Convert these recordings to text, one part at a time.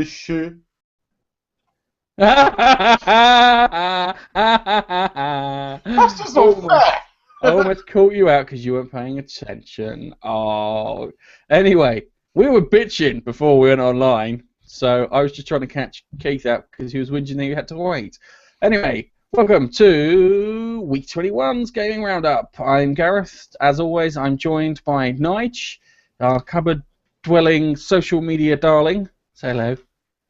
shit. That's just not almost, fair. almost caught you out because you weren't paying attention. Oh, anyway, we were bitching before we went online, so I was just trying to catch Keith out because he was whinging that he had to wait. Anyway, welcome to Week 21's Gaming Roundup. I'm Gareth. As always, I'm joined by Nige, our cupboard-dwelling social media darling. Say hello.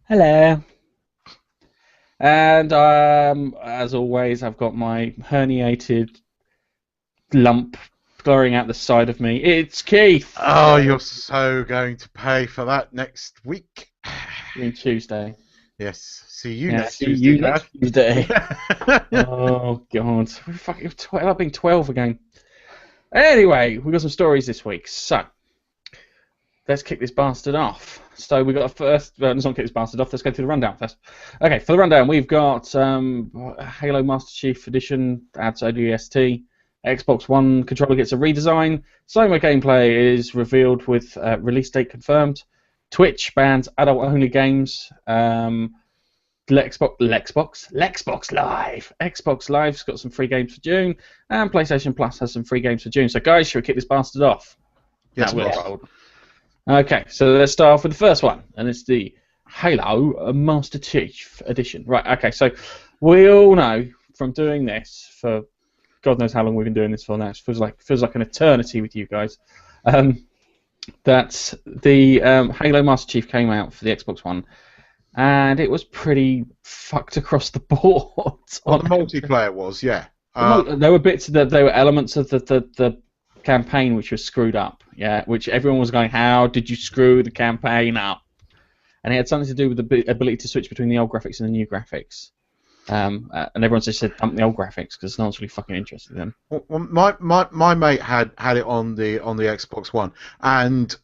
Hello. And as always, I've got my herniated lump glaring out the side of me. It's Keith. Oh, you're so going to pay for that next week. You mean Tuesday? Yes. See you Yeah, next See Tuesday. you next Tuesday. Oh God, we're fucking I've been 12 again. Anyway, we've got some stories this week, so let's kick this bastard off. So we got a first. Let's not kick this bastard off. Let's go through the rundown first. Okay, for the rundown, we've got Halo Master Chief Edition adds ODST. Xbox One controller gets a redesign. SOMA gameplay is revealed with release date confirmed. Twitch bans adult-only games. Xbox Live. Xbox Live's got some free games for June, and PlayStation Plus has some free games for June. So, guys, should we kick this bastard off? Yes, Now, boss. Okay, so let's start off with the first one, and it's the Halo Master Chief Edition. Right, okay, so we all know from doing this for God knows how long we've been doing this for now. It feels like an eternity with you guys. That the Halo Master Chief came out for the Xbox One, and it was pretty fucked across the board. Well, the multiplayer was, yeah. There were bits that there were elements of the campaign which was screwed up, yeah, which everyone was going, how did you screw the campaign up? And it had something to do with the ability to switch between the old graphics and the new graphics. And everyone just said dump the old graphics because no one's really fucking interested in them. Well, my mate had it on the Xbox One, and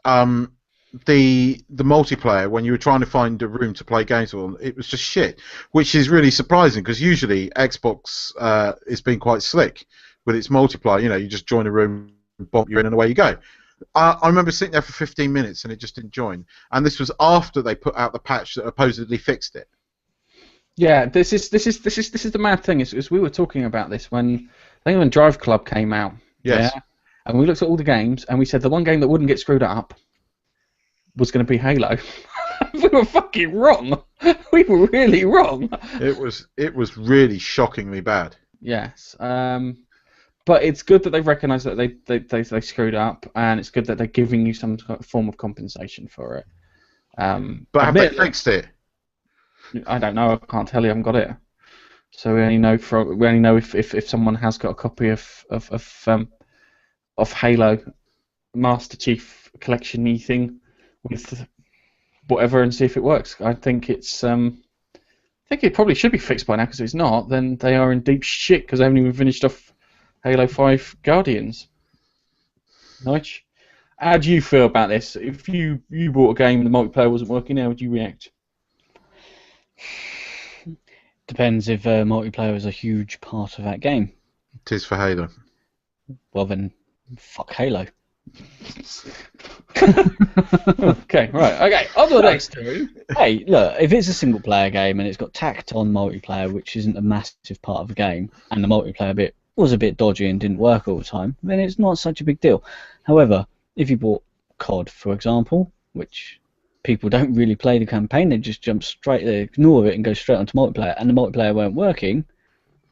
the multiplayer, when you were trying to find a room to play games on, it was just shit, which is really surprising because usually Xbox has been quite slick with its multiplayer. You know, you just join a room, bump you in, and away you go. I remember sitting there for 15 minutes and it just didn't join, and this was after they put out the patch that supposedly fixed it. Yeah, this is the mad thing. Is we were talking about this when I think when Drive Club came out. Yes. Yeah, and we looked at all the games and we said the one game that wouldn't get screwed up was going to be Halo. We were fucking wrong. We were really wrong. It was really shockingly bad. Yes. But it's good that they've recognised that they screwed up, and it's good that they're giving you some form of compensation for it. But have they fixed it? I don't know. I can't tell you. I haven't got it. So we only know if someone has got a copy of Halo Master Chief Collection-y thing with whatever, and see if it works. I think it probably should be fixed by now, because if it's not, then they are in deep shit because they haven't even finished off Halo 5 Guardians. Nice. How do you feel about this? If you bought a game and the multiplayer wasn't working, how would you react? Depends if multiplayer is a huge part of that game. It is for Halo. Well then, fuck Halo. Okay, right. Okay, on to the next story. Hey, look, if it's a single player game and it's got tacked on multiplayer, which isn't a massive part of the game, and the multiplayer bit was a bit dodgy and didn't work all the time, then it's not such a big deal. However, if you bought COD, for example, which people don't really play the campaign, they just jump straight, they ignore it and go straight onto multiplayer, and the multiplayer weren't working,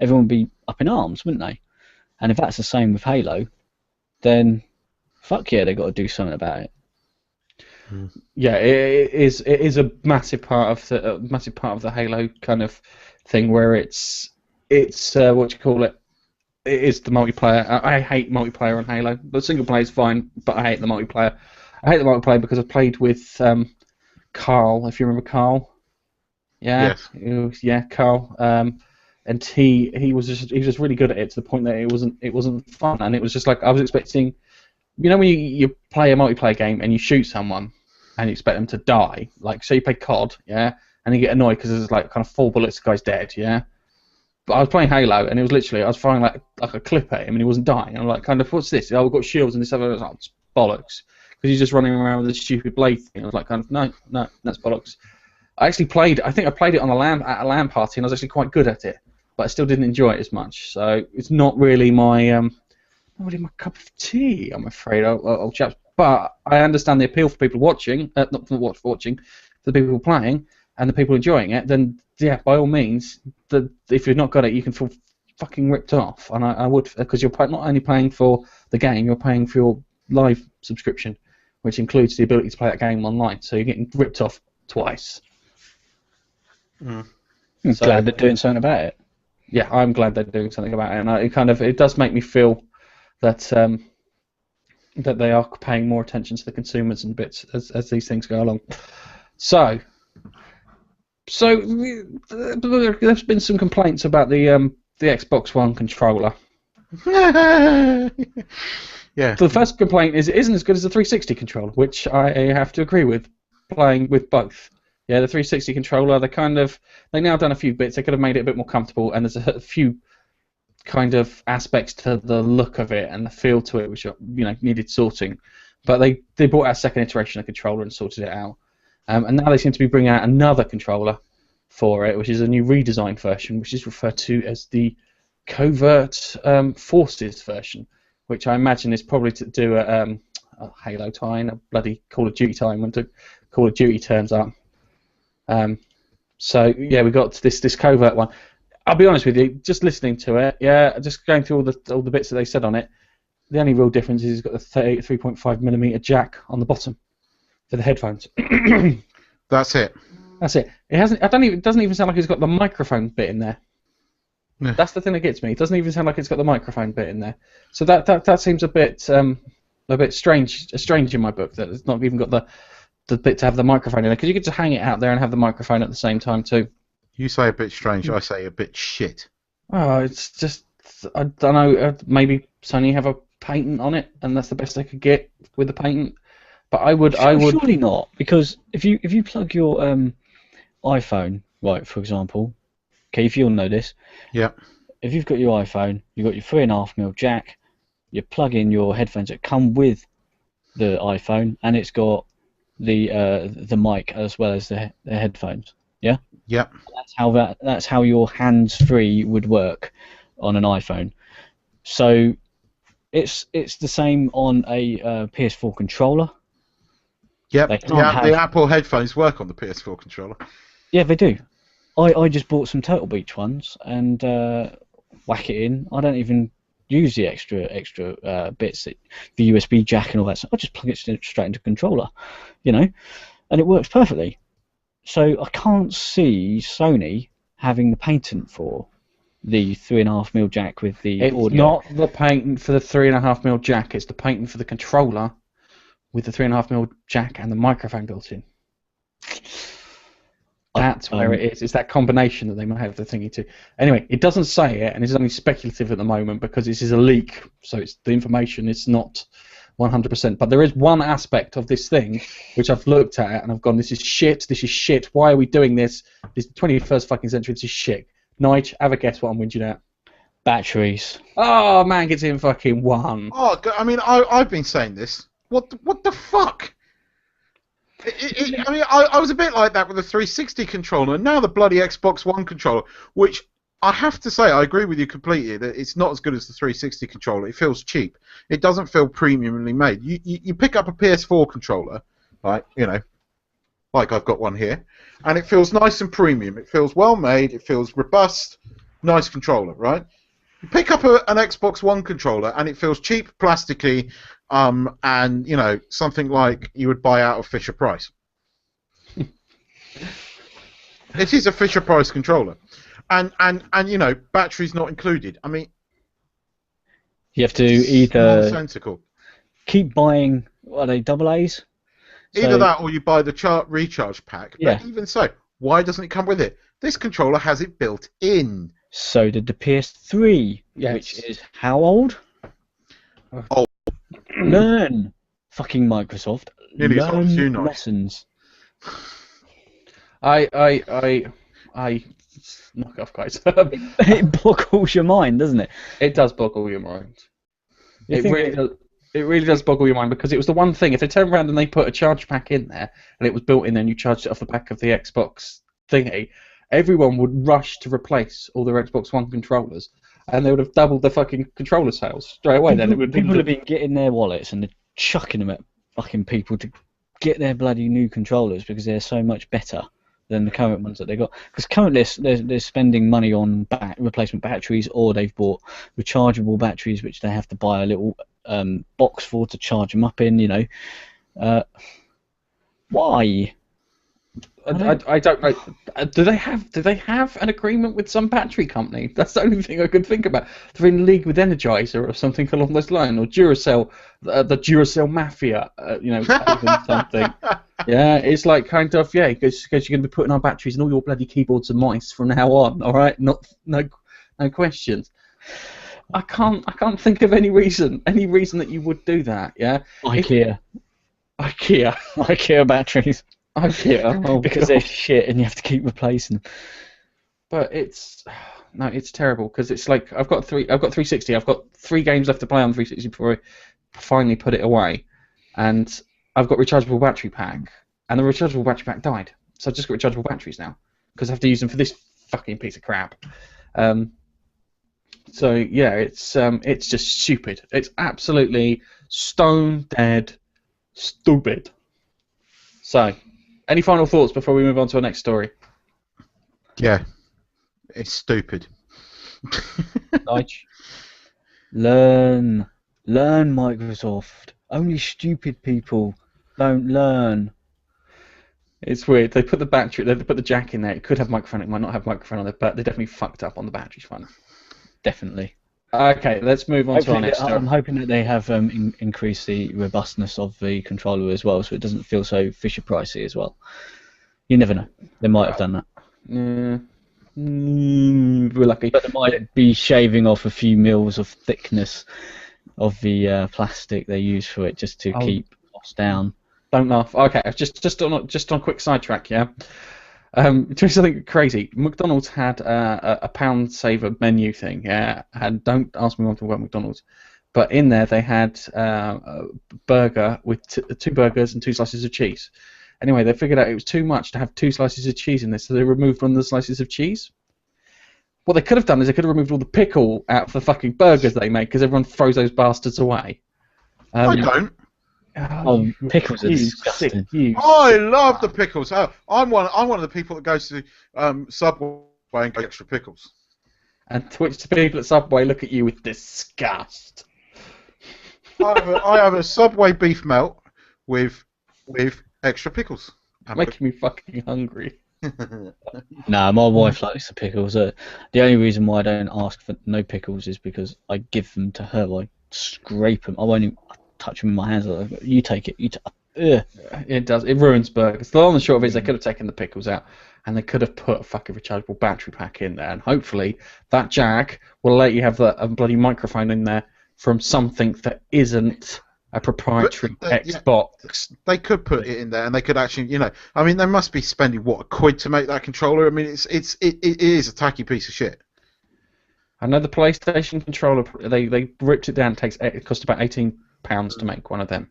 everyone would be up in arms, wouldn't they? And if that's the same with Halo, then fuck yeah, they've got to do something about it. Yeah, it is a massive part of the Halo kind of thing, where it's what you call it. It is the multiplayer. I hate multiplayer on Halo. The single player is fine, but I hate the multiplayer. I hate the multiplayer because I played with Carl. If you remember Carl, yeah, Yes. Carl. And he was just really good at it, to the point that it wasn't fun, and it was just like I was expecting. You know when you play a multiplayer game and you shoot someone and you expect them to die, like say you play COD, yeah, and you get annoyed because there's like kind of 4 bullets, the guy's dead, yeah. But I was playing Halo and it was literally I was firing like a clip at him and he wasn't dying. And I'm like, kind of, what's this? Oh, we've got shields and this other. Oh, it's bollocks, because he's just running around with this stupid blade thing. I was like, kind of, no, that's bollocks. I actually played. I think I played it on at a LAN party, and I was actually quite good at it, but I still didn't enjoy it as much. So it's not really my cup of tea, I'm afraid, old chaps. But I understand the appeal for people watching, not for watching, for the people playing, and the people enjoying it. Then yeah, by all means, if you've not got it, you can feel fucking ripped off. And I would, because you're not only paying for the game, you're paying for your live subscription, which includes the ability to play that game online. So you're getting ripped off twice. I'm glad they're doing something about it. Yeah, I'm glad they're doing something about it, and it does make me feel that that they are paying more attention to the consumers and bits as these things go along. So there's been some complaints about the Xbox One controller. Yeah. So the first complaint is it isn't as good as the 360 controller, which I have to agree with, playing with both. Yeah, the 360 controller, they now done a few bits. They could have made it a bit more comfortable, and there's a few kind of aspects to the look of it and the feel to it which needed sorting. But they brought out a second iteration of the controller and sorted it out. And now they seem to be bringing out another controller for it, which is a new redesigned version, which is referred to as the Covert Forces version, which I imagine is probably to do a Halo tie-in, a bloody Call of Duty tie-in when Call of Duty turns up. So yeah, we got this Covert one. I'll be honest with you, just listening to it, yeah, just going through all the bits that they said on it, the only real difference is it's got the 3.5mm jack on the bottom for the headphones. That's it. That's it. It doesn't even sound like it's got the microphone bit in there. Yeah. That's the thing that gets me. It doesn't even sound like it's got the microphone bit in there. So that seems a bit strange in my book, that it's not even got the bit to have the microphone in there, because you could just hang it out there and have the microphone at the same time too. You say a bit strange, I say a bit shit. Oh, it's just, I don't know, maybe Sony have a patent on it, and that's the best they could get with the patent. But I would surely not, because if you plug your iPhone, right, for example, okay, if you'll know this, yeah, if you've got your iPhone, you've got your 3.5mm jack, you plug in your headphones that come with the iPhone, and it's got the mic as well as the headphones. Yeah. Yep. That's how your hands-free would work on an iPhone. So it's the same on a PS4 controller. Yep. The Apple headphones work on the PS4 controller. Yeah, they do. I just bought some Turtle Beach ones and whack it in. I don't even use the extra bits, the USB jack and all that stuff. I just plug it straight into the controller, and it works perfectly. So I can't see Sony having the patent for the 3.5mm jack with the audio. It's not the patent for the 3.5mm jack. It's the patent for the controller with the 3.5mm jack and the microphone built in. That's where it is. It's that combination that they might have the thingy to. Anyway, it doesn't say it, and it's only speculative at the moment because this is a leak. So it's the information. It's not 100%. But there is one aspect of this thing which I've looked at and I've gone, this is shit. This is shit. Why are we doing this? This 21st fucking century. This is shit. Nige, have a guess what I'm whinging at. Batteries. Oh man, gets in fucking one. Oh, I mean, I've been saying this. What the fuck? I was a bit like that with the 360 controller, and now the bloody Xbox One controller, which I have to say, I agree with you completely that it's not as good as the 360 controller. It feels cheap. It doesn't feel premiumly made. You pick up a PS4 controller, like I've got one here, and it feels nice and premium. It feels well made. It feels robust, nice controller, right? You pick up an Xbox One controller, and it feels cheap, plasticky, and something like you would buy out of Fisher Price. It is a Fisher Price controller. And batteries not included. I mean, you have to either nonsensical. Keep buying, what are they, AA's? Either that or you buy the recharge pack. But yeah. Even so, why doesn't it come with it? This controller has it built in. So did the PS3, yes. Which is how old? Old. Learn, fucking Microsoft. Nearly as old as you, Nige. Lessons. I knock off, guys. It boggles your mind, doesn't it? It does boggle your mind. It It really does boggle your mind because it was the one thing. If they turned around and they put a charge pack in there and it was built in there and you charged it off the back of the Xbox thingy, everyone would rush to replace all their Xbox One controllers, and they would have doubled their fucking controller sales straight away. People have been getting their wallets and they're chucking them at fucking people to get their bloody new controllers because they're so much better than the current ones that they got. Because currently they're spending money on replacement batteries, or they've bought rechargeable batteries which they have to buy a little box for to charge them up in. You know, why? I don't know. Do they have an agreement with some battery company? That's the only thing I could think about. They're in league with Energizer or something along those lines, or Duracell, the Duracell Mafia, you know, something. Yeah, it's like kind of because you're going to be putting our batteries in all your bloody keyboards and mice from now on. All right, no questions. I can't think of any reason that you would do that. Yeah. IKEA batteries. Oh, because they're shit and you have to keep replacing them. But it's terrible because it's like I've got 360. I've got 3 games left to play on 360 before I finally put it away, and I've got rechargeable battery pack, and the rechargeable battery pack died, so I've just got rechargeable batteries now because I have to use them for this fucking piece of crap. So yeah, it's just stupid. It's absolutely stone dead stupid. So. Any final thoughts before we move on to our next story? Yeah, it's stupid. Nige. Learn, Microsoft. Only stupid people don't learn. It's weird. They put the jack in there. It could have microphone. It might not have microphone on it, but they definitely fucked up on the battery front. Definitely. Okay, let's move on to our next story. I'm hoping that they have increased the robustness of the controller as well, so it doesn't feel so Fisher-Pricey as well. You never know. They might have done that. We're lucky. But they might be shaving off a few mils of thickness of the plastic they use for it just to keep costs down. Don't laugh. Okay, just on a quick sidetrack, yeah. Do something crazy. McDonald's had a pound saver menu thing, yeah. And don't ask me what to talk about McDonald's, but in there they had a burger with 2 burgers and 2 slices of cheese. Anyway, they figured out it was too much to have 2 slices of cheese in this, so they removed one of the slices of cheese. What they could have done is they could have removed all the pickle out of the fucking burgers they make, because everyone throws those bastards away. I don't. Pickles are disgusting. I love the pickles. I'm one of the people that goes to Subway and gets extra pickles. And to which the people at Subway look at you with disgust. I have a Subway beef melt with extra pickles. Making me fucking hungry. Nah, my wife likes the pickles. The only reason why I don't ask for no pickles is because I give them to her. I scrape them. I won't even touch them in my hands. You take it. It does. It ruins burgers. The long and short of it is they could have taken the pickles out, and they could have put a fucking rechargeable battery pack in there, and hopefully that jack will let you have a bloody microphone in there from something that isn't a proprietary Xbox. Yeah, they could put it in there, and they could actually, I mean, they must be spending £1 to make that controller. I mean, it is a tacky piece of shit. I know the PlayStation controller. They ripped it down. It cost about £18 to make one of them.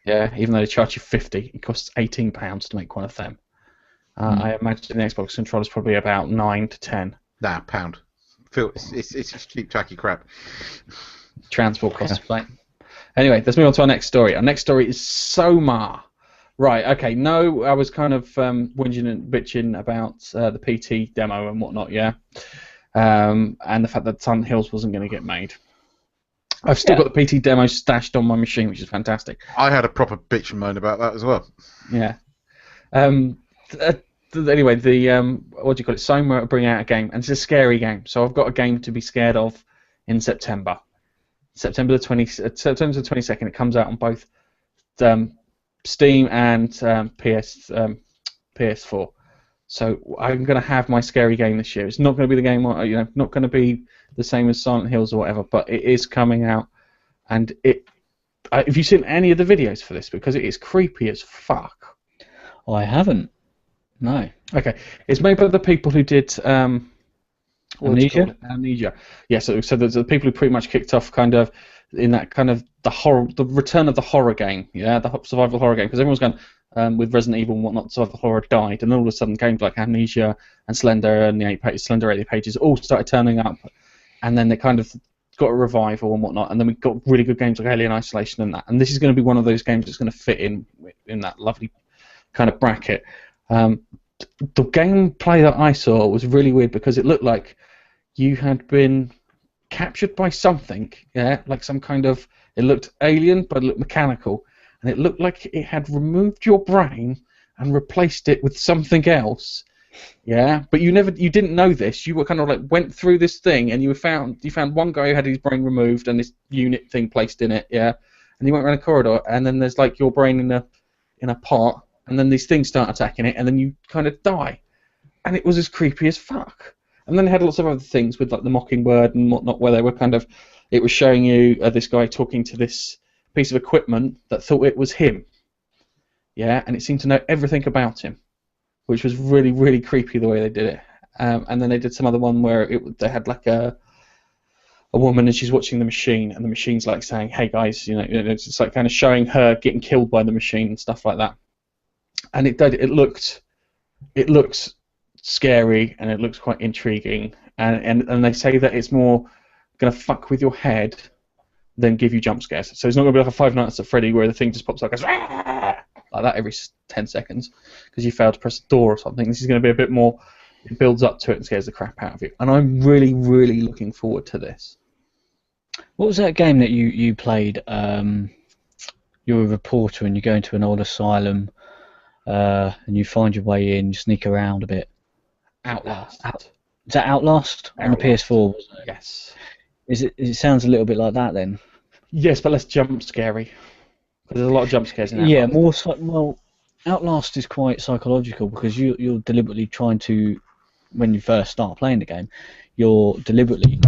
Yeah, even though they charge you $50, it costs £18 to make one of them. I imagine the Xbox controller is probably about $9 to $10. Nah, £1. It's just cheap, tacky crap. Transport costs. Yeah. Anyway, let's move on to our next story. Our next story is SOMA. Right, okay, no, I was kind of whinging and bitching about the PT demo and whatnot, yeah? And the fact that Silent Hills wasn't going to get made. I've still got the PT demo stashed on my machine, which is fantastic. I had a proper bitch and moan about that as well. Yeah. Anyway, what do you call it? SOMA are bringing out a game, and it's a scary game. So I've got a game to be scared of in September. September the 22nd. It comes out on both Steam and PS4. So I'm going to have my scary game this year. It's not going to be the game, not going to be the same as Silent Hills or whatever, but it is coming out. And have you seen any of the videos for this? Because it is creepy as fuck. I haven't. No. Okay. It's made by the people who did What would you call Amnesia? it? Amnesia. Yeah, so there's the people who pretty much kicked off kind of in that kind of the return of the horror game, yeah, the survival horror game, because everyone's going with Resident Evil and whatnot, survival horror died, and then all of a sudden games like Amnesia and Slender and the Slender 80 pages all started turning up, and then they kind of got a revival and whatnot, and then we got really good games like Alien Isolation and that, and this is going to be one of those games that's going to fit in that lovely kind of bracket. The gameplay that I saw was really weird because it looked like you had been captured by something, yeah, like some kind of, it looked alien but it looked mechanical, and it looked like it had removed your brain and replaced it with something else, yeah, but you didn't know this. You were kind of like went through this thing and you found one guy who had his brain removed and this unit thing placed in it, yeah, and you went around a corridor and then there's like your brain in a pot, and then these things start attacking it and then you kind of die, and it was as creepy as fuck. And then they had lots of other things with like the mockingbird and whatnot, where they were kind of, it was showing you this guy talking to this piece of equipment that thought it was him, yeah, and it seemed to know everything about him, which was really, really creepy the way they did it. And then they did some other one where they had like a woman and she's watching the machine, and the machine's like saying, "Hey guys, it's like kind of showing her getting killed by the machine and stuff like that." And it looked scary and it looks quite intriguing, and they say that it's more going to fuck with your head than give you jump scares. So it's not going to be like a Five Nights at Freddy where the thing just pops up, goes like that every 10 seconds because you failed to press a door or something. This is going to be a bit more, it builds up to it and scares the crap out of you, and I'm really, really looking forward to this. What was that game that you played? You're a reporter and you go into an old asylum and you find your way in, you sneak around a bit. Outlast. Is that Outlast on the PS4? Wasn't it? Yes. It sounds a little bit like that then. Yes, but less jump scary. Because there's a lot of jump scares in Outlast. Yeah, well, Outlast is quite psychological because you're deliberately trying to, when you first start playing the game, you're deliberately,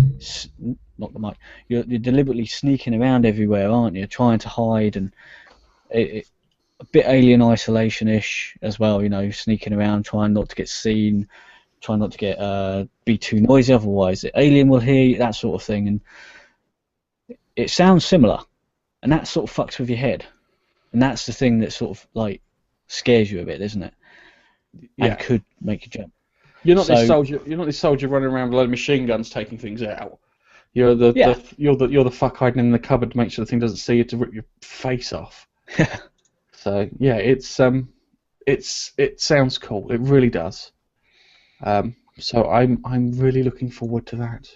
not the mic, you're deliberately sneaking around everywhere, aren't you? Trying to hide, and a bit Alien Isolation-ish as well, sneaking around, trying not to get seen, trying not to get be too noisy, otherwise the alien will hear you, that sort of thing. And it sounds similar, and that sort of fucks with your head, and that's the thing that sort of like scares you a bit, isn't it? Yeah. And could make you jump. You're not this soldier. You're not this soldier running around with a load of machine guns taking things out. You're the fuck hiding in the cupboard to make sure the thing doesn't see you to rip your face off. So yeah, it sounds cool. It really does. So I'm really looking forward to that.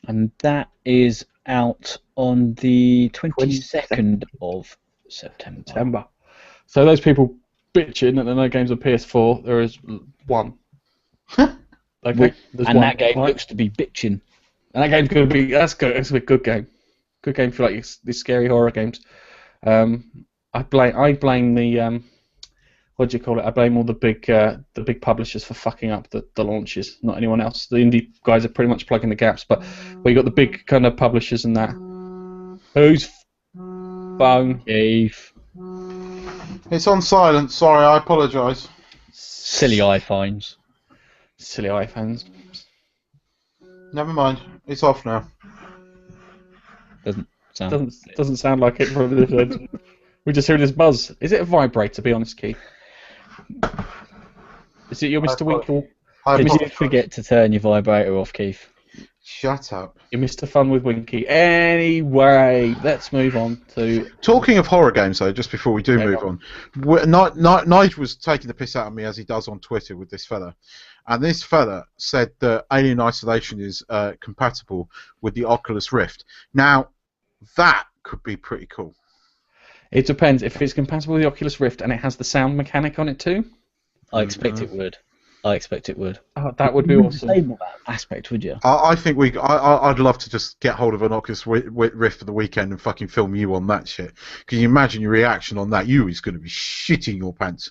And that is out on the 22nd of September. So those people bitching that there are no games on PS4, there is one. Okay. And that game looks to be bitching. And that game's going to be, that's good. It's a good game. Good game for like these scary horror games. I blame the what do you call it? I blame all the big publishers for fucking up the launches, not anyone else. The indie guys are pretty much plugging the gaps, but you got the big kind of publishers and that. Who's phone? Keith. It's on silent. Sorry, I apologise. Silly iPhones. Silly iPhones. Never mind. It's off now. Doesn't sound like it from this end. We just hear this buzz. Is it a vibrator? Be honest, Keith. Is it your Mr. Winkle? Did you forget to turn your vibrator off, Keith? Shut up. You're Mr. Fun with Winky. Anyway, let's move on to... Talking of horror games, though, just before we do move on, Nigel was taking the piss out of me, as he does on Twitter, with this fella. And this fella said that Alien Isolation is compatible with the Oculus Rift. Now, that could be pretty cool. It depends. If it's compatible with the Oculus Rift and it has the sound mechanic on it too? I expect it would. Oh, that would be awesome. You wouldn't say that aspect, would you? I think I'd love to just get hold of an Oculus Rift for the weekend and fucking film you on that shit. Can you imagine your reaction on that? You is going to be shitting your pants.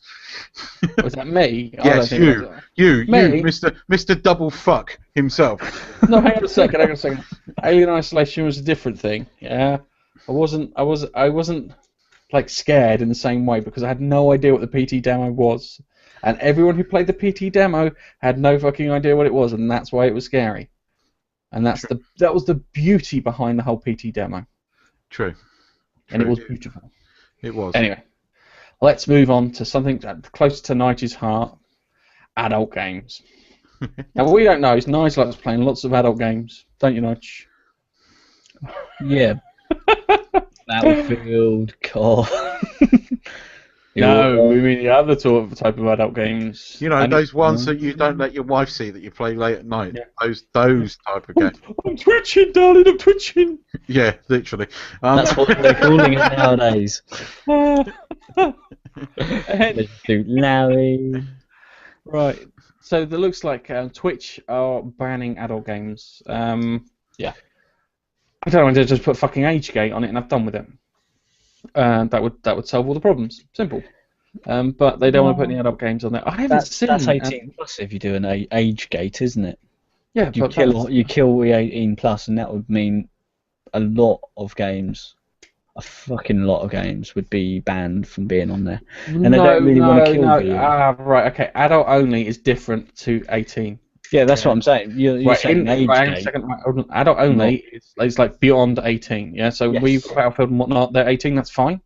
Was that me? Yes, you, Mr. Double Fuck himself. No, hang on a second. Alien Isolation was a different thing. Yeah, I wasn't like scared in the same way because I had no idea what the PT demo was. And everyone who played the PT demo had no fucking idea what it was, and that's why it was scary. and that was the beauty behind the whole PT demo, True. and it was beautiful. It was. Anyway, let's move on to something close to Nigel's heart: adult games. Now, what we don't know is Nigel likes playing lots of adult games, don't you, Nigel? Yeah. Battlefield, COD. No, we mean the other type of adult games. You know, those ones that you don't let your wife see that you play late at night. Yeah. Those type of games. I'm twitching, darling, I'm twitching. Yeah, literally. That's what they're calling it nowadays. Larry. Right. So it looks like Twitch are banning adult games. Yeah. I don't want to just put fucking age gate on it and I'm done with it. That would solve all the problems. Simple. But they don't want to put any adult games on there. I haven't seen. That's 18 plus if you do an age gate, isn't it? Yeah, you kill the 18 plus, and that would mean a lot of games, a fucking lot of games, would be banned from being on there. And they don't really want to kill you. Right. Okay. Adult only is different to 18. Yeah, that's what I'm saying. You're saying age gate. Adult only is like beyond 18. Yeah, so Yes. we've got Battlefield and whatnot. They're 18. That's fine.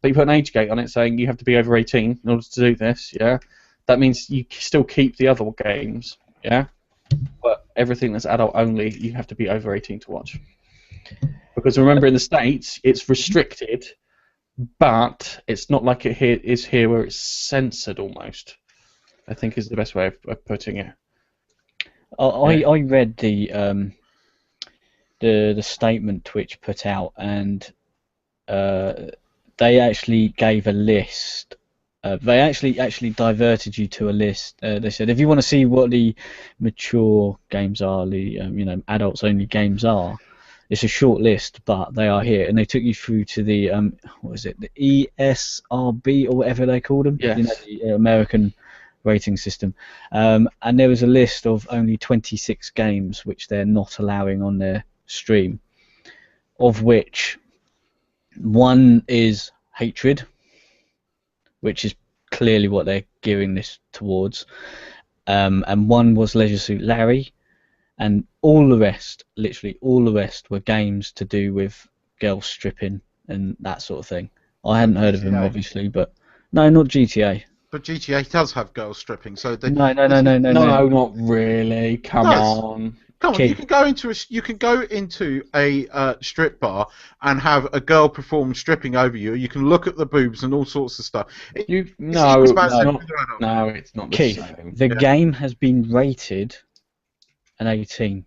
But you put an age gate on it saying you have to be over 18 in order to do this. Yeah, that means you still keep the other games. Yeah, but everything that's adult only, you have to be over 18 to watch. Because remember, in the States, it's restricted, but it's not like it is here where it's censored almost. I think is the best way of putting it. I read the statement Twitch put out, and they actually gave a list. They actually diverted you to a list. They said if you want to see what the mature games are, the adults only games are, it's a short list, but they are here, and they took you through to the what is it, the ESRB or whatever they called them, yes. The American rating system, and there was a list of only 26 games which they're not allowing on their stream, of which one is Hatred, which is clearly what they're gearing this towards, and one was Leisure Suit Larry, and all the rest, literally all the rest, were games to do with girls stripping and that sort of thing. I hadn't heard of them, obviously, but no, not GTA. But GTA does have girls stripping, so they... No, not really. Come on. Come on, you can go into a strip bar and have a girl perform stripping over you. You can look at the boobs and all sorts of stuff. It's not the Keith, same. the game has been rated an 18,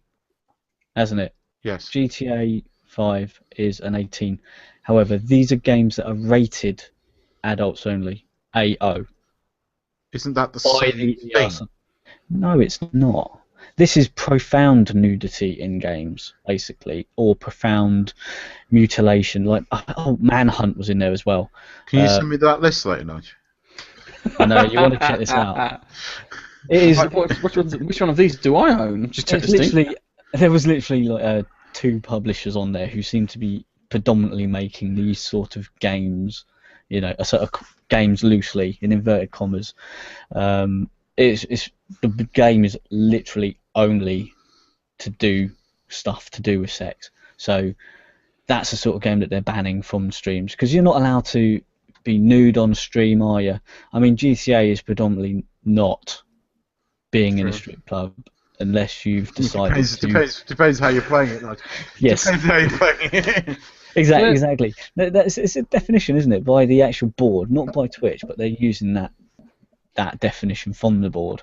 hasn't it? Yes. GTA 5 is an 18. However, these are games that are rated adults only, AO. Isn't that the same thing? No, it's not. This is profound nudity in games, basically, or profound mutilation. Like, Manhunt was in there as well. Can you send me that list later, Nigel? I know, you want to check this out. It is. Which one of these do I own? Just check this thing. There was literally like, 2 publishers on there who seem to be predominantly making these sort of games, a sort of games loosely in inverted commas. The game is literally only to do stuff to do with sex. So that's the sort of game that they're banning from streams, because you're not allowed to be nude on stream, are you? I mean, GTA is predominantly not being in a strip club unless you've decided Depends how you're playing it, Nigel. Yes. Depends how you're playing it. Exactly. It's a definition, isn't it, by the actual board, not by Twitch, but they're using that definition from the board.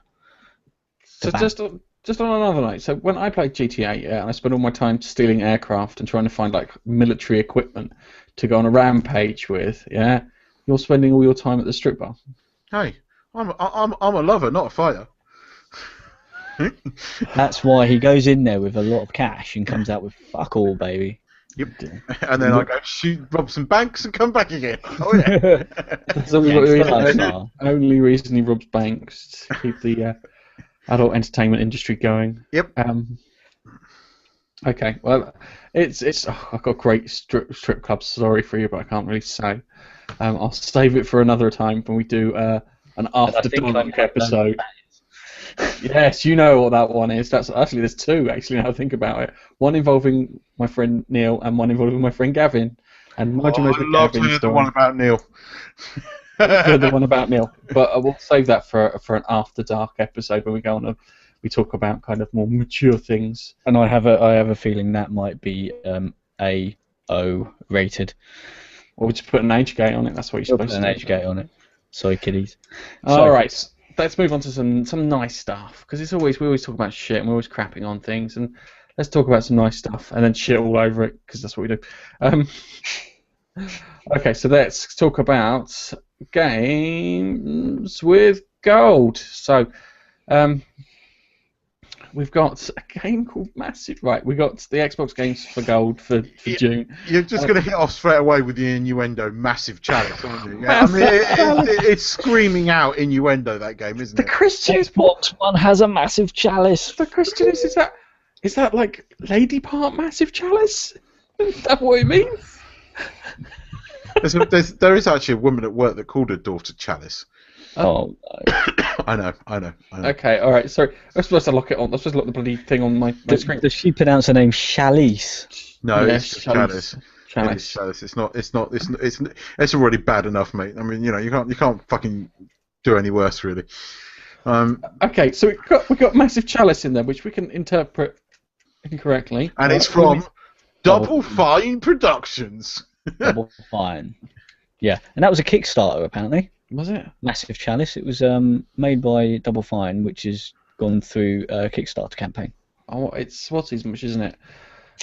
So just on another note, so when I played GTA, and I spent all my time stealing aircraft and trying to find like military equipment to go on a rampage with, you're spending all your time at the strip bar. Hey, I'm a lover, not a fighter. That's why he goes in there with a lot of cash and comes out with fuck all, baby. Yep. And then I go rob some banks and come back again. Oh yeah. That's the only reason he robs banks, to keep the adult entertainment industry going. Yep. Okay. Well, it's I've got a great strip club story for you, but I can't really say. I'll save it for another time when we do an After Dark episode. Yes, you know what that one is. That's actually there's two. Actually, now I think about it. One involving my friend Neil, and one involving my friend Gavin. And Nigel knows I the love to Gavin hear the story. one about Neil. The one about Neil. But I will save that for an after dark episode when we go on. We talk about kind of more mature things. And I have a feeling that might be A-O rated. Or we just put an age gate on it. That's what you're supposed Put to do. an age gate on it. Sorry, kiddies. All right. Let's move on to some nice stuff, because we always talk about shit and we're always crapping on things, and let's talk about some nice stuff and then shit all over it, because that's what we do. Okay, so let's talk about games with gold. So we've got a game called Massive. Right, we got the Xbox games for gold for June. You're just going to hit off straight away with the innuendo, Massive Chalice, aren't you? Yeah, I mean, it's screaming out innuendo, that game, isn't it? The Christian Xbox One has a massive chalice. The question is that like lady part massive chalice? Is that what it means? There is actually a woman at work that called her daughter Chalice. Oh, I know. Okay, all right. Sorry, I'm supposed to lock it on. I'm supposed to look the bloody thing on my screen. does she pronounce her name Chalice? No, Yeah, it's just Chalice. It is Chalice. It's already bad enough, mate. I mean, you can't fucking do any worse, really. Okay, so we got massive chalice in there, which we can interpret incorrectly. And it's from Double Fine Productions. Double Fine. Yeah, and that was a Kickstarter apparently. Was it? Massive Chalice. It was made by Double Fine, which has gone through a Kickstarter campaign. Oh, it's what's his much, isn't it?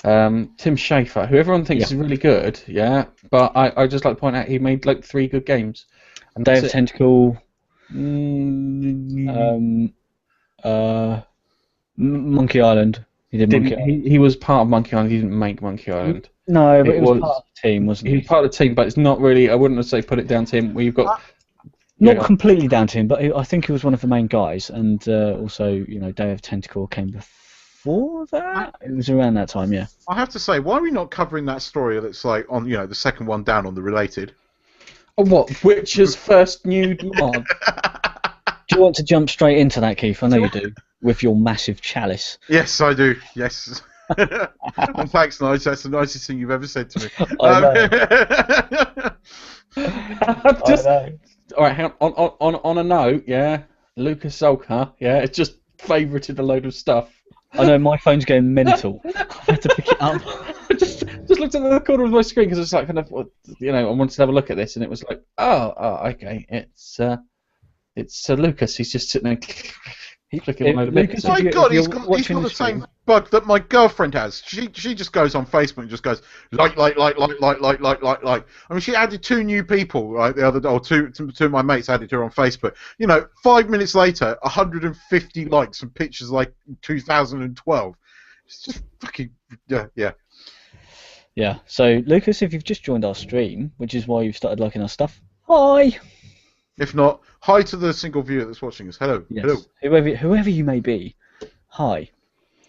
Tim Schafer, who everyone thinks is really good, yeah. But I just like to point out he made like 3 good games. And Day of Tentacle. Monkey Island. He did Monkey Island. He was part of Monkey Island. He didn't make Monkey Island. No, but it was part of the team, wasn't he? He was part of the team, but it's not really. I wouldn't say put it down to him. Where you've got. Not completely down to him, but I think he was one of the main guys, and also, Day of Tentacle came before that. It was around that time, yeah. I have to say, why are we not covering that story that's like on, the second one down on the related? Oh, what? Witcher's first nude mod? Do you want to jump straight into that, Keith? I know you do, with your massive chalice. Yes, I do. Yes. And thanks, Nige. That's the nicest thing you've ever said to me. I know. All right, hang on a note, yeah. Lucas Solka, yeah, it's just favourited a load of stuff. I know, my phone's going mental. I have to pick it up. I just looked at the corner of my screen because it's like kind of, I wanted to have a look at this, and it was like, oh, okay, it's Lucas. He's just sitting there. He's clicking on a load of bits. My God, he's got the same bug that my girlfriend has. She just goes on Facebook and just goes like. I mean, she added 2 new people the other day, or two of my mates added her on Facebook. 5 minutes later, 150 likes and pictures like 2012. It's just fucking yeah. Yeah. So Lucas, if you've just joined our stream, which is why you've started liking our stuff, hi. If not, hi to the single viewer that's watching us. Hello. Yes. Hello. Whoever you may be, hi.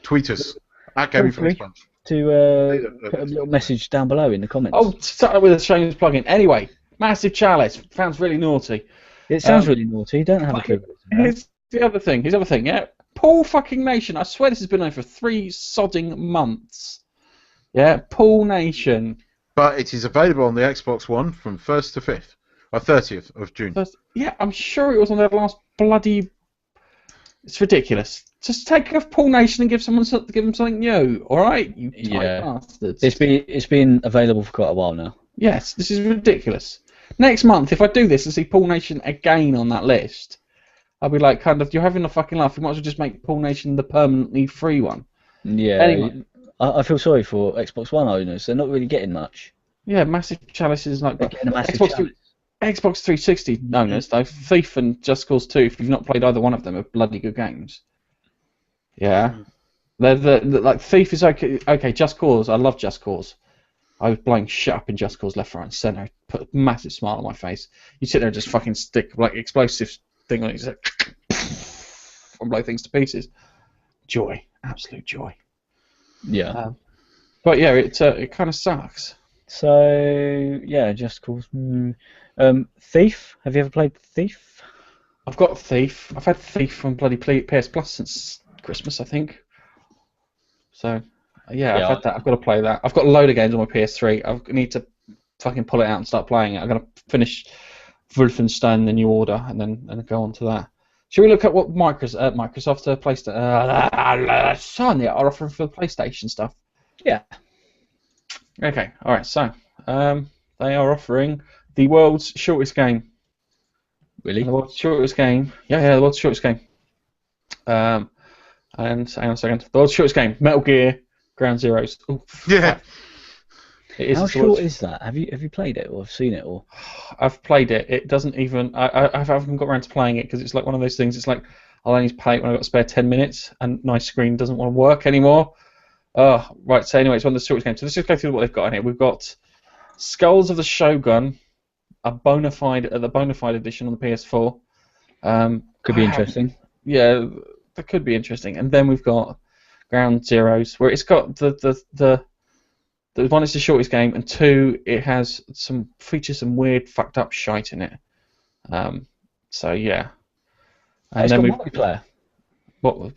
Tweet us at Gaming Roundup to put a little message down below in the comments. Oh, start with a shameless plug-in. Anyway, Massive Chalice sounds really naughty. It sounds really naughty. Don't have a clue. Here's the other thing. Yeah. Pool fucking Nation. I swear this has been on for 3 sodding months. Yeah, Pool Nation. But it is available on the Xbox One from 1st to 5th. 30th of June. Yeah, I'm sure it was on their last bloody. It's ridiculous. Just take off Pool Nation and give them something new. All right, you tight bastards. It's been available for quite a while now. Yes, this is ridiculous. Next month, if I do this and see Pool Nation again on that list, I'll be like, you're having a fucking laugh. We might as well just make Pool Nation the permanently free one. Yeah. Anyway, I feel sorry for Xbox One owners. They're not really getting much. Yeah, Massive Chalice is like getting a massive Xbox 360 owners, though, Thief and Just Cause 2, if you've not played either one of them, are bloody good games. Yeah. They're like, Thief is okay. Okay, Just Cause, I love Just Cause. I was blowing shit up in Just Cause left, right, and centre. Put a massive smile on my face. You sit there and just fucking stick like explosive thing on it, like, and blow things to pieces. Joy. Absolute joy. Yeah. But yeah, it kind of sucks. So, yeah, Just Cause. Thief? Have you ever played Thief? I've got Thief. I've had Thief from bloody PS Plus since Christmas, I think. So, yeah, I've had that. I've got to play that. I've got a load of games on my PS3. I need to fucking pull it out and start playing it. I'm gonna finish Wolfenstein: The New Order and then go on to that. Should we look at what Microsoft, PlayStation, Sony are offering for the PlayStation stuff? Yeah. Okay. All right. So, they are offering the world's shortest game. Really? The world's shortest game. Yeah, the world's shortest game. And hang on a second. The world's shortest game, Metal Gear Ground Zeroes. Ooh, Yeah. it is How the short world's- is that? Have you played it or seen it or? I've played it. It doesn't even. I haven't got around to playing it because it's like one of those things. It's like I'll only play it when I've got a spare 10 minutes and my screen doesn't want to work anymore. Oh, right. So anyway, it's one of the shortest games. So let's just go through what they've got in here. We've got Skulls of the Shogun, the bona fide edition on the PS4. Could be interesting. Yeah, that could be interesting. And then we've got Ground Zeroes, where it's got the one is the shortest game, and two, it has some weird fucked up shite in it. So yeah. And It's then got multiplayer. What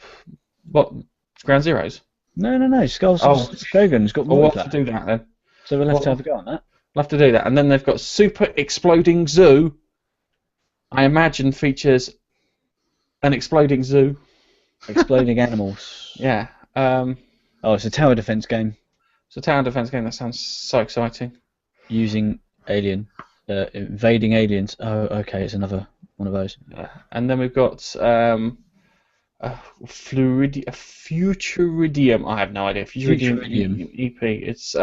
Ground Zeroes? No. Skulls Oh. Shogun's got Well, we'll have multiplayer. to do that then. So we'll have to have a go on that. We'll have to do that. And then they've got Super Exploding Zoo. I imagine features an exploding zoo. Exploding animals. Yeah. Oh, it's a tower defense game It's a tower defense game. That sounds so exciting. using invading aliens. Oh, okay, it's another one of those. And then we've got Futuridium. I have no idea. Futuridium EP. It's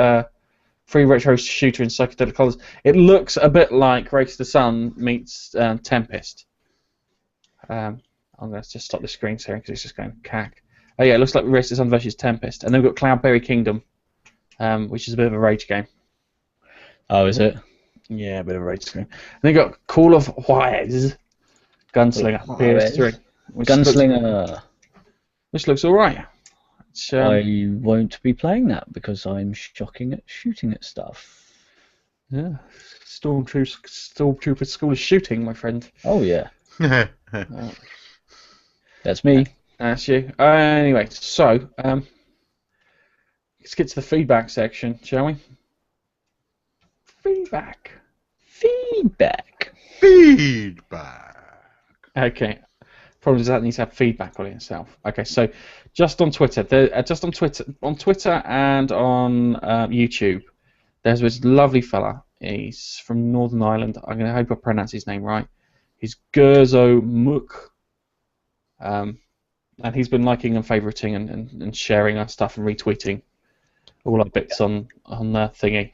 free retro shooter in psychedelic colours. It looks a bit like Race to the Sun meets Tempest. I'm going to just stop the screen sharing because it's just going cack. Oh yeah, it looks like Race to the Sun versus Tempest. And then we've got Cloudberry Kingdom, which is a bit of a rage game. Oh, is it? Yeah, a bit of a rage game. And then we've got Call of Juarez, Gunslinger, PS3. Gunslinger. Which looks alright. I won't be playing that because I'm shocking at shooting at stuff. Yeah, Stormtrooper School of Shooting, my friend. Oh yeah. That's me. That's you. Anyway, so let's get to the feedback section, shall we? Feedback. Okay. Problem is that needs to have feedback on it itself. Okay, so just on Twitter, on Twitter and on YouTube, there's this lovely fella. He's from Northern Ireland. I'm gonna hope I pronounce his name right. He's Gerzo Mook. And he's been liking and favoriting and sharing our stuff and retweeting all our bits on the thingy.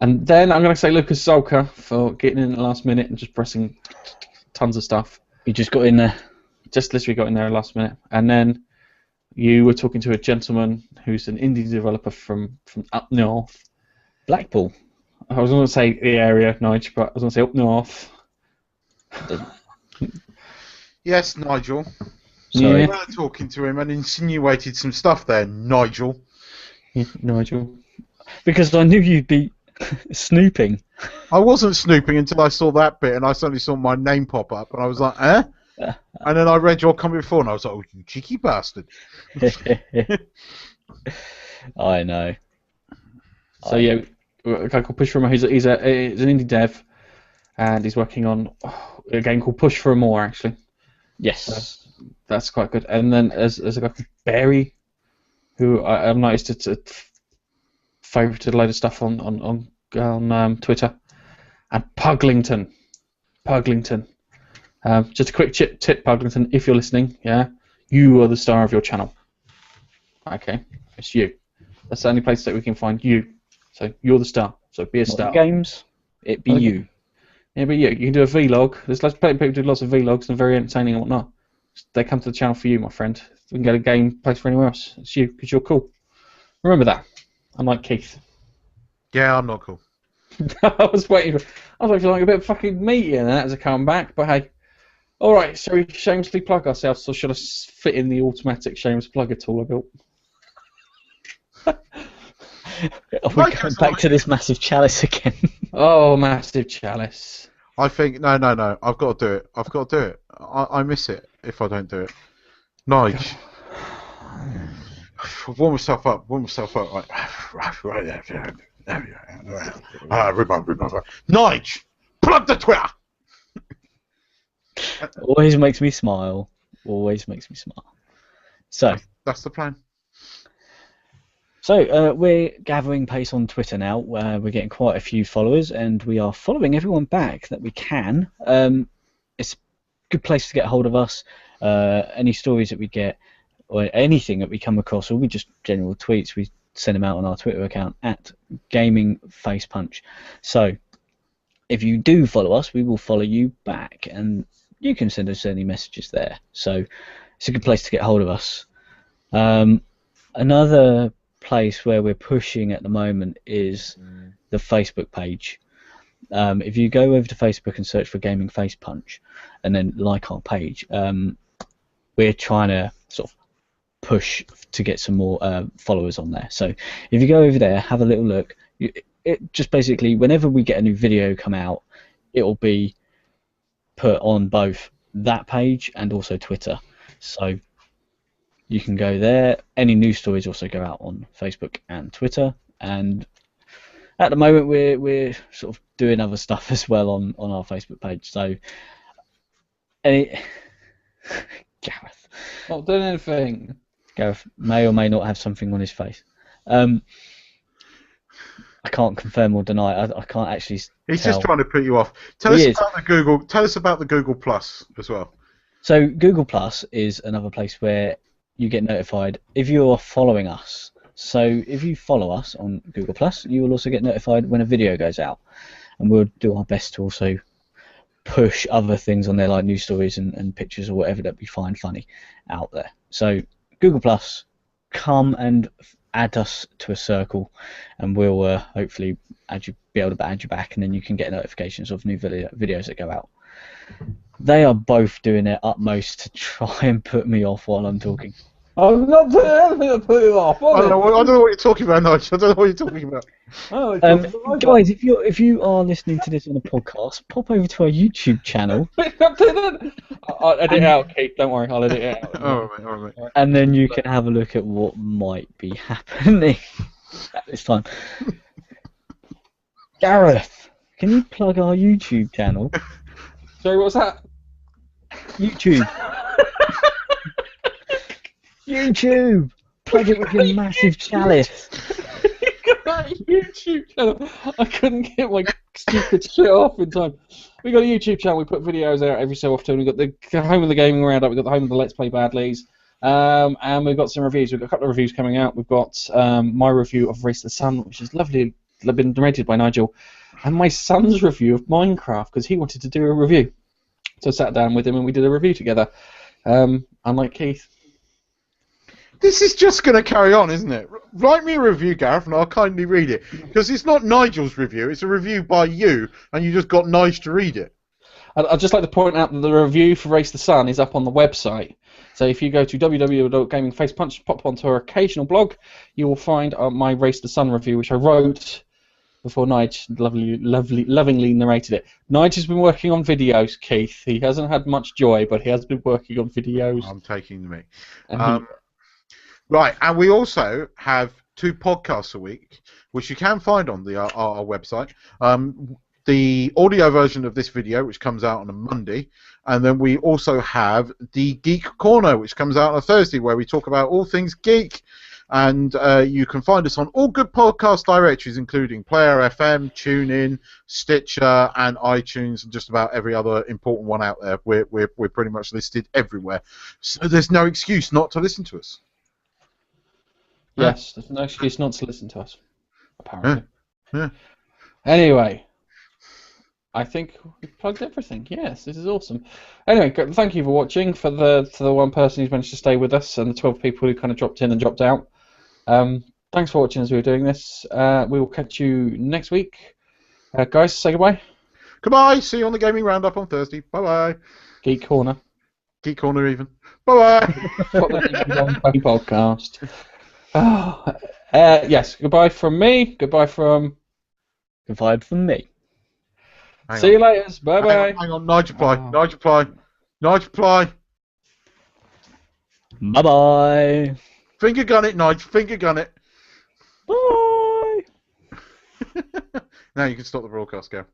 And then I'm going to say Lucas Zolka for getting in at the last minute and just pressing tons of stuff. You just got in there. Just literally got in there at the last minute. And then you were talking to a gentleman who's an indie developer from up north. Blackpool. I was going to say the area, Nigel, but I was going to say up north. Yes, Nigel. Sorry. You were talking to him and insinuated some stuff there, Nigel. Yeah, Nigel. Because I knew you'd be snooping. I wasn't snooping until I saw that bit, and I suddenly saw my name pop up, and I was like, eh? And then I read your comment before, and I was like, oh, you cheeky bastard. I know. So yeah, a guy called Push for a More. He's an indie dev, and he's working on a game called Push for a More, actually. Yes. That's quite good. And then there's a guy called Barry, who I've noticed to favorited a load of stuff on Twitter, and Puglington. Just a quick tip, Puglington, if you're listening, yeah, you are the star of your channel. Okay, it's you. That's the only place that we can find you. So you're the star. So be a Not star. the games, it be you. Yeah, but you can do a vlog. There's lots of people do lots of vlogs and very entertaining and whatnot. They come to the channel for you, my friend. We can get a game placed for anywhere else. It's you, because you're cool. Remember that. Unlike Keith. Yeah, I'm not cool. I was waiting for like a bit of fucking meat in that as a comeback, but hey. Alright, shall we shamelessly plug ourselves, or should I fit in the automatic shameless plugger tool I built? Are we going back to this massive chalice again? Oh, massive chalice. I think no. I've got to do it. I've got to do it. I miss it if I don't do it. Nige. Warm myself up. Right there. Nige, plug the Twitter. Always makes me smile. Always makes me smile. So That's the plan. So we're gathering pace on Twitter now. We're getting quite a few followers, and we are following everyone back that we can. It's a good place to get hold of us. Any stories that we get, or anything that we come across, or we just general tweets, we send them out on our Twitter account at Gaming Facepunch. So if you do follow us, we will follow you back, and you can send us any messages there. So it's a good place to get hold of us. Another place where we're pushing at the moment is the Facebook page. If you go over to Facebook and search for Gaming Facepunch and then like our page, we're trying to sort of push to get some more followers on there. So if you go over there, have a little look. It just basically, whenever we get a new video come out, it will be put on both that page and also Twitter. So you can go there. Any news stories also go out on Facebook and Twitter. And at the moment, we're sort of doing other stuff as well on our Facebook page. So, Gareth. Not doing anything. Gareth may or may not have something on his face. I can't confirm or deny. I can't actually. He's tell. just trying to put you off. Tell us about the Google Plus as well. So Google Plus is another place where you get notified if you are following us. So if you follow us on Google Plus, you will also get notified when a video goes out, and we'll do our best to also push other things on there, like news stories and pictures or whatever that we find funny out there. So Google Plus, come and add us to a circle, and we'll hopefully be able to add you back, and then you can get notifications of new videos that go out. They are both doing their utmost to try and put me off while I'm talking. I'm not doing anything to put you off. I don't know what you're talking about, Nigel. I don't know what you're talking about. Guys, if you are listening to this on a podcast, pop over to our YouTube channel. I'll edit it out, Keith. Don't worry, I'll edit it out. All right. And then you can have a look at what might be happening at this time. Gareth, can you plug our YouTube channel? Sorry, what's that? YouTube. YouTube. Plug it with your massive chalice. YouTube channel. I couldn't get my stupid shit off in time. We got a YouTube channel. We put videos out every so often. We got the home of the Gaming Roundup. We got the home of the Let's Play Badlies, and we've got some reviews. We've got a couple of reviews coming out. We've got my review of Race to the Sun, which is lovely. Been narrated by Nigel, and my son's review of Minecraft because he wanted to do a review. So I sat down with him and we did a review together. Unlike Keith. This is just going to carry on, isn't it? Write me a review, Gareth, and I'll kindly read it. Because it's not Nigel's review, it's a review by you, and you just got Nige to read it. I'd just like to point out that the review for Race the Sun is up on the website. So if you go to www.gamingfacepunch, pop onto our occasional blog, you will find my Race the Sun review, which I wrote before Nige lovingly narrated it. Nige has been working on videos, Keith. He hasn't had much joy, but he has been working on videos. I'm taking the mic. Right, and we also have 2 podcasts a week, which you can find on our website. The audio version of this video, which comes out on a Monday, and then we also have the Geek Corner, which comes out on a Thursday, where we talk about all things geek. And you can find us on all good podcast directories, including Player FM, TuneIn, Stitcher, and iTunes, and just about every other important one out there. We're pretty much listed everywhere, so there's no excuse not to listen to us. Yes, there's no excuse not to listen to us, apparently. Yeah. Anyway, I think we've plugged everything. Yes, this is awesome. Anyway, thank you for watching. For the one person who's managed to stay with us, and the 12 people who kind of dropped in and dropped out. Thanks for watching as we were doing this. We will catch you next week. Guys, say goodbye. Goodbye. See you on the Gaming Roundup on Thursday. Bye-bye. Geek Corner. Geek Corner even. Bye-bye. Podcast. Yes, goodbye from me. Goodbye from me. See you later. Bye bye. Hang on, Nigel Ply. Oh. Nigel Ply. Nigel Ply. Bye bye. Finger gun it, Nigel. Finger gun it. Bye. Now you can stop the broadcast, Gav.